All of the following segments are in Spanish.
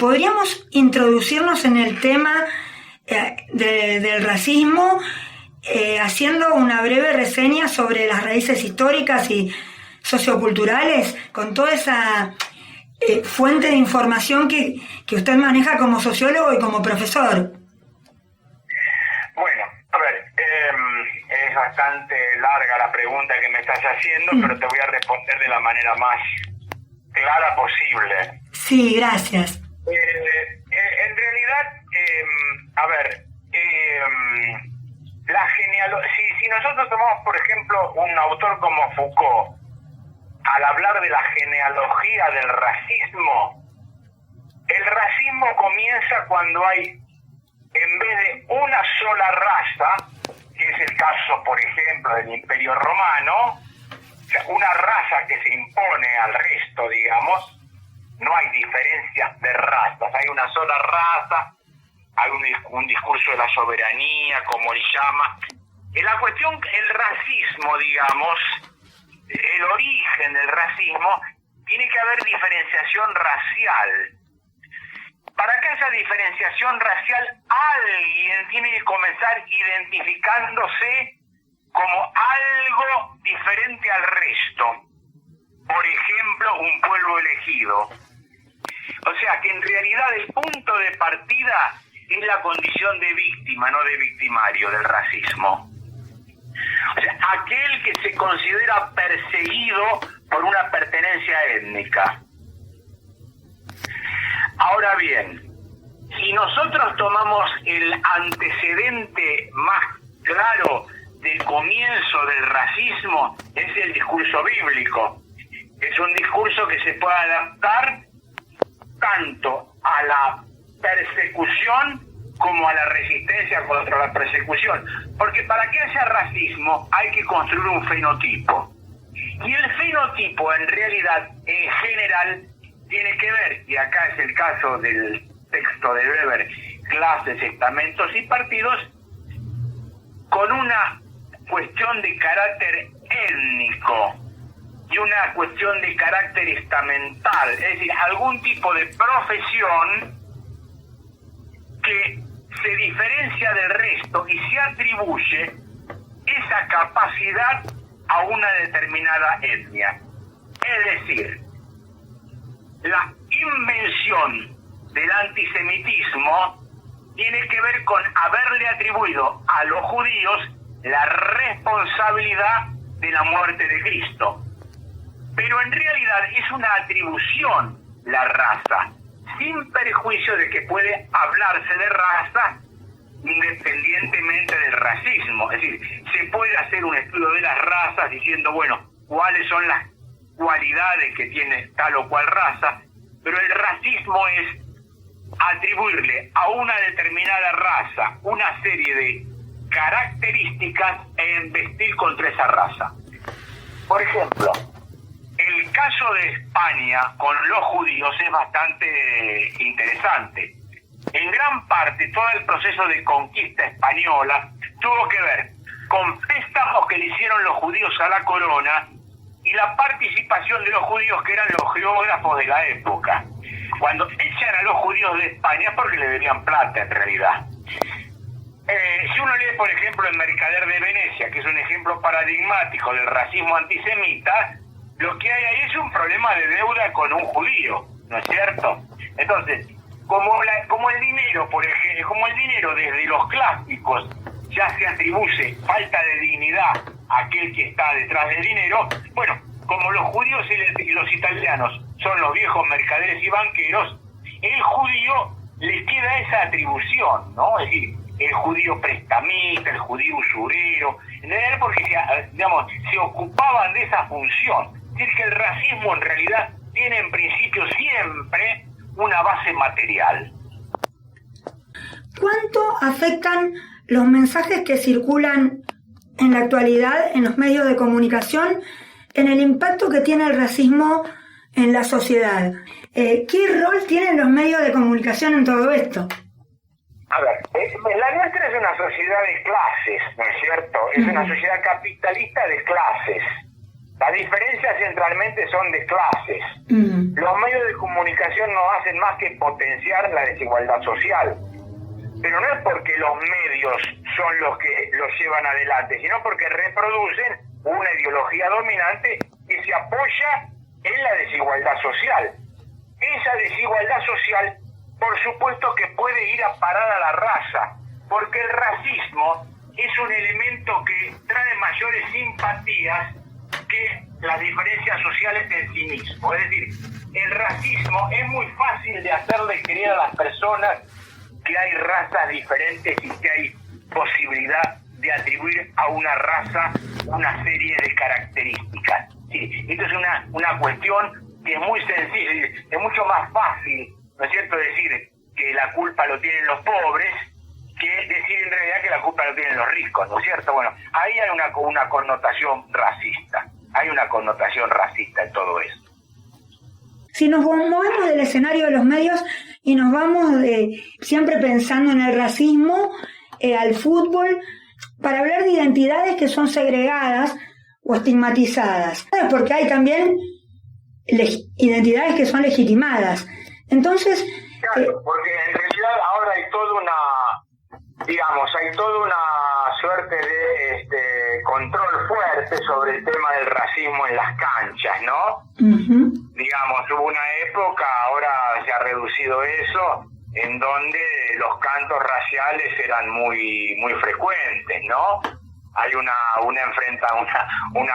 ¿Podríamos introducirnos en el tema del racismo haciendo una breve reseña sobre las raíces históricas y socioculturales con toda esa fuente de información que usted maneja como sociólogo y como profesor? Bueno, a ver, es bastante larga la pregunta que me estás haciendo, pero te voy a responder de la manera más clara posible. Sí, gracias. En realidad, a ver, si nosotros tomamos, por ejemplo, un autor como Foucault, al hablar de la genealogía del racismo, el racismo comienza cuando hay, en vez de una sola raza, que es el caso, por ejemplo, del Imperio Romano, una raza que se impone al resto, digamos, no hay diferencias de razas, hay una sola raza, hay un discurso de la soberanía, como él llama. En la cuestión, el racismo, digamos, el origen del racismo, tiene que haber diferenciación racial. Para que haya diferenciación racial, alguien tiene que comenzar identificándose como algo diferente al resto. Por ejemplo, un pueblo elegido. O sea que en realidad el punto de partida es la condición de víctima, no de victimario del racismo. O sea, aquel que se considera perseguido por una pertenencia étnica. Ahora bien, si nosotros tomamos el antecedente más claro del comienzo del racismo, es el discurso bíblico. Es un discurso que se puede adaptar tanto a la persecución como a la resistencia contra la persecución. Porque para que haya racismo hay que construir un fenotipo. Y el fenotipo en realidad, en general, tiene que ver, y acá es el caso del texto de Weber, clases, estamentos y partidos, con una cuestión de carácter étnico y una cuestión de carácter estamental, es decir, algún tipo de profesión que se diferencia del resto y se atribuye esa capacidad a una determinada etnia. Es decir, la invención del antisemitismo tiene que ver con haberle atribuido a los judíos la responsabilidad de la muerte de Cristo. Pero en realidad es una atribución la raza, sin perjuicio de que puede hablarse de raza independientemente del racismo. Es decir, se puede hacer un estudio de las razas diciendo, bueno, cuáles son las cualidades que tiene tal o cual raza, pero el racismo es atribuirle a una determinada raza una serie de características e embestir contra esa raza. Por ejemplo, el caso de España con los judíos es bastante interesante. En gran parte, todo el proceso de conquista española tuvo que ver con préstamos que le hicieron los judíos a la corona y la participación de los judíos, que eran los geógrafos de la época. Cuando echan a los judíos de España es porque le debían plata, en realidad. Si uno lee, por ejemplo, El Mercader de Venecia, que es un ejemplo paradigmático del racismo antisemita, lo que hay ahí es un problema de deuda con un judío, ¿no es cierto? Entonces, como el dinero, por ejemplo, como el dinero desde los clásicos ya se atribuye falta de dignidad a aquel que está detrás del dinero, bueno, como los judíos y los italianos son los viejos mercaderes y banqueros, el judío le queda esa atribución, ¿no? Es decir, el judío prestamista, el judío usurero, porque se ocupaban de esa función. Es decir, que el racismo en realidad tiene en principio siempre una base material. ¿Cuánto afectan los mensajes que circulan en la actualidad en los medios de comunicación en el impacto que tiene el racismo en la sociedad? ¿Qué rol tienen los medios de comunicación en todo esto? A ver, la nuestra es una sociedad de clases, ¿no es cierto? Es una sociedad capitalista de clases. Las diferencias centralmente son de clases. Los medios de comunicación no hacen más que potenciar la desigualdad social. Pero no es porque los medios son los que los llevan adelante, sino porque reproducen una ideología dominante que se apoya en la desigualdad social. Esa desigualdad social, por supuesto que puede ir a parar a la raza, porque el racismo es un elemento que trae mayores simpatías que las diferencias sociales en sí mismo. Es decir, el racismo es muy fácil de hacerle creer a las personas que hay razas diferentes y que hay posibilidad de atribuir a una raza una serie de características. Sí, esto es una cuestión que es muy sencilla, es mucho más fácil, ¿no es cierto?, decir que la culpa lo tienen los pobres que decir en realidad que la culpa lo tienen los ricos, ¿no es cierto? Bueno, ahí hay una connotación racista, en todo eso. Si nos movemos del escenario de los medios y nos vamos siempre pensando en el racismo, al fútbol, para hablar de identidades que son segregadas o estigmatizadas, porque hay también identidades que son legitimadas. Entonces, claro, porque en realidad ahora hay toda una suerte de control fuerte sobre el tema del racismo en las canchas, ¿no? Digamos, hubo una época, ahora se ha reducido eso, en donde los cantos raciales eran muy muy frecuentes, ¿no? Hay una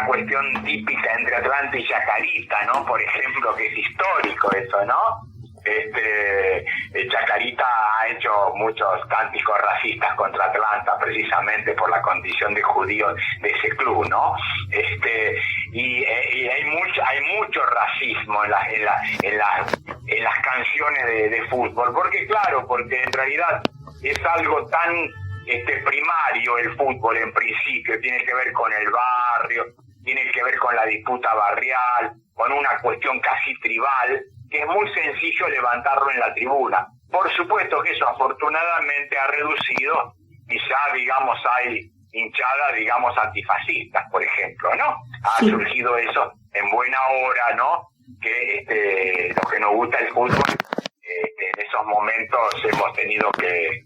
cuestión típica entre Atlanta y Chacarita, ¿no? Por ejemplo, que es histórico eso, ¿no? Chacarita ha hecho muchos cánticos racistas contra Atlanta precisamente por la condición de judíos de ese club, ¿no? Y hay mucho racismo en las canciones de fútbol, porque en realidad es algo tan primario el fútbol en principio, tiene que ver con el barrio, tiene que ver con la disputa barrial, con una cuestión casi tribal, que es muy sencillo levantarlo en la tribuna. Por supuesto que eso afortunadamente ha reducido, y ya, digamos, hay hinchadas, digamos, antifascistas, por ejemplo, ¿no? Ha surgido eso en buena hora, ¿no? Que los que nos gusta el fútbol, en esos momentos hemos tenido que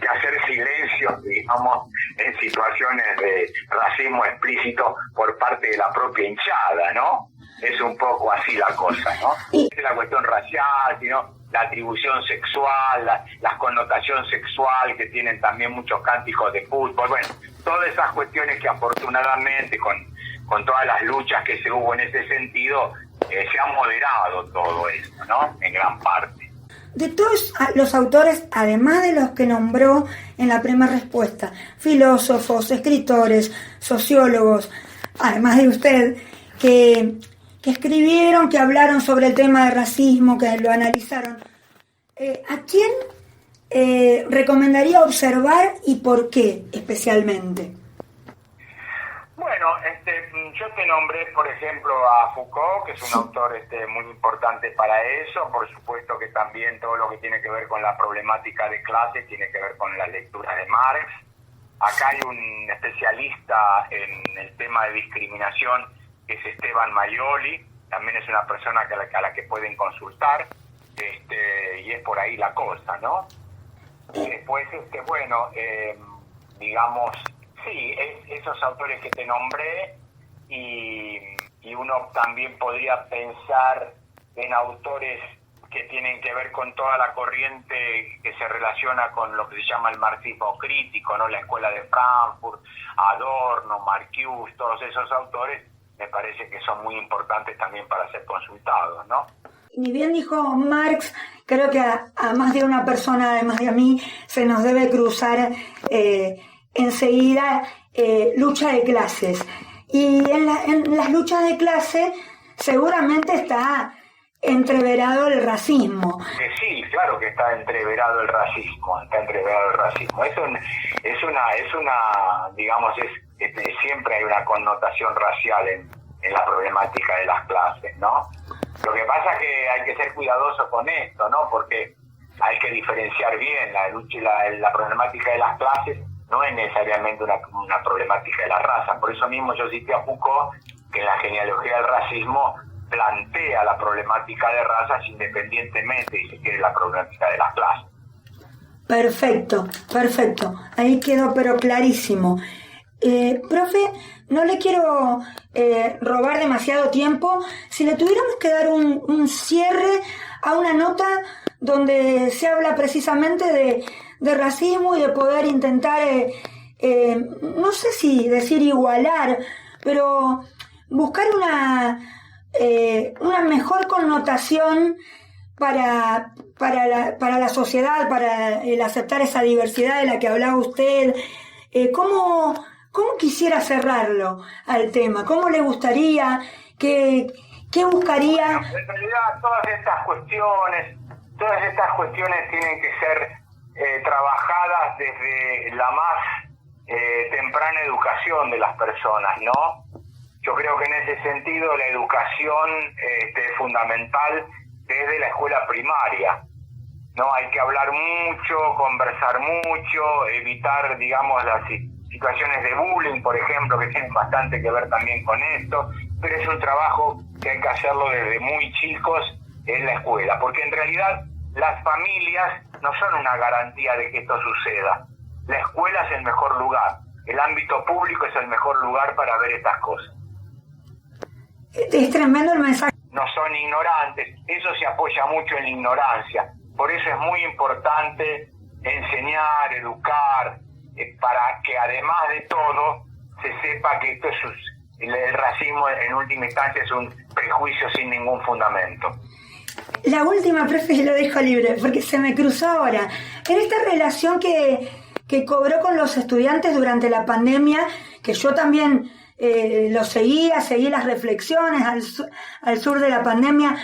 hacer silencio, digamos, en situaciones de racismo explícito por parte de la propia hinchada, ¿no? Es un poco así la cosa, ¿no? Es la cuestión racial, sino la atribución sexual, la connotación sexual que tienen también muchos cánticos de fútbol. Bueno, todas esas cuestiones que afortunadamente con todas las luchas que se hubo en ese sentido, se ha moderado todo esto, ¿no? En gran parte. De todos los autores, además de los que nombró en la primera respuesta, filósofos, escritores, sociólogos, además de usted, que escribieron, que hablaron sobre el tema del racismo, que lo analizaron, ¿a quién recomendaría observar y por qué especialmente? Bueno, yo te nombré, por ejemplo, a Foucault, que es un autor muy importante para eso. Por supuesto que también todo lo que tiene que ver con la problemática de clase tiene que ver con la lectura de Marx. Acá hay un especialista en el tema de discriminación, que es Esteban Maioli. También es una persona a la que pueden consultar, y es por ahí la cosa, ¿no? Y después, digamos, sí, esos autores que te nombré, y uno también podría pensar en autores que tienen que ver con toda la corriente que se relaciona con lo que se llama el marxismo crítico, ¿no? La escuela de Frankfurt, Adorno, Marcuse, todos esos autores me parece que son muy importantes también para ser consultados, ¿no? Ni bien dijo Marx, creo que a más de una persona, además de a mí, se nos debe cruzar enseguida lucha de clases. Y en las luchas de clase seguramente está entreverado el racismo. Sí, claro que está entreverado el racismo, Es una, digamos, siempre hay una connotación racial en la problemática de las clases, ¿no? Lo que pasa es que hay que ser cuidadoso con esto, ¿no? Porque hay que diferenciar bien la problemática de las clases. No es necesariamente una problemática de la raza. Por eso mismo yo cité a Foucault, que en la genealogía del racismo plantea la problemática de razas independientemente, si se quiere, la problemática de las clases. Perfecto, perfecto. Ahí quedó pero clarísimo. Profe, no le quiero robar demasiado tiempo. Si le tuviéramos que dar un cierre a una nota donde se habla precisamente de racismo y de poder intentar, no sé si decir igualar, pero buscar una mejor connotación para la sociedad, para el aceptar esa diversidad de la que hablaba usted. ¿Cómo quisiera cerrarlo al tema? ¿Cómo le gustaría? ¿Qué buscaría? Bueno, en realidad todas estas cuestiones tienen que ser trabajadas desde la más temprana educación de las personas, ¿no? Yo creo que en ese sentido la educación es fundamental desde la escuela primaria, ¿no? Hay que hablar mucho, conversar mucho, evitar, digamos, las situaciones de bullying, por ejemplo, que tienen bastante que ver también con esto, pero es un trabajo que hay que hacerlo desde muy chicos en la escuela, porque en realidad las familias no son una garantía de que esto suceda. La escuela es el mejor lugar, el ámbito público es el mejor lugar para ver estas cosas. Es tremendo el mensaje. No son ignorantes, eso se apoya mucho en la ignorancia. Por eso es muy importante enseñar, educar, para que además de todo se sepa que esto el racismo en última instancia es un prejuicio sin ningún fundamento. La última, profe, lo dejo libre, porque se me cruzó ahora. En esta relación que cobró con los estudiantes durante la pandemia, que yo también lo seguí las reflexiones al sur de la pandemia,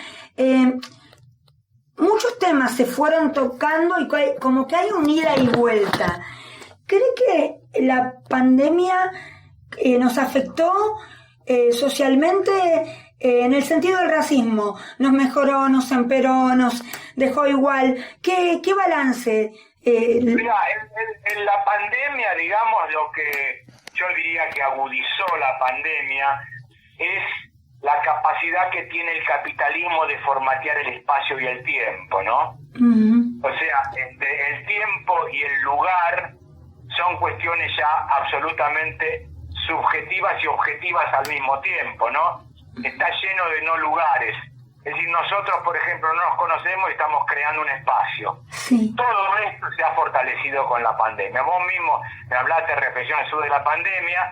muchos temas se fueron tocando y como que hay un ida y vuelta. ¿Cree que la pandemia nos afectó socialmente en el sentido del racismo? ¿Nos mejoró, nos empeoró, nos dejó igual? ¿Qué balance? Mira, en la pandemia, digamos, lo que yo diría que agudizó la pandemia es la capacidad que tiene el capitalismo de formatear el espacio y el tiempo, ¿no? Uh-huh. O sea, el tiempo y el lugar son cuestiones ya absolutamente subjetivas y objetivas al mismo tiempo, ¿no? Está lleno de no lugares. Es decir, nosotros, por ejemplo, no nos conocemos y estamos creando un espacio. Sí. Todo esto se ha fortalecido con la pandemia. Vos mismo me hablaste de Reflexiones sobre la pandemia,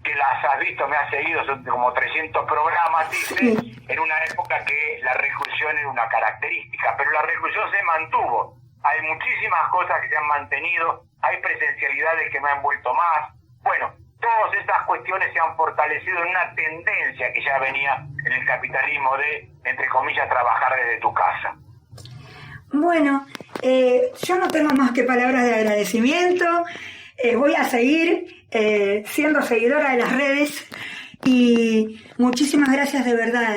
que las has visto, me has seguido, son como 300 programas, dice, sí, en una época que la reclusión era una característica, pero la reclusión se mantuvo. Hay muchísimas cosas que se han mantenido, hay presencialidades que me han vuelto más. Bueno, todas estas cuestiones se han fortalecido en una tendencia que ya venía en el capitalismo de, entre comillas, trabajar desde tu casa. Bueno, yo no tengo más que palabras de agradecimiento. Voy a seguir siendo seguidora de las redes y muchísimas gracias de verdad.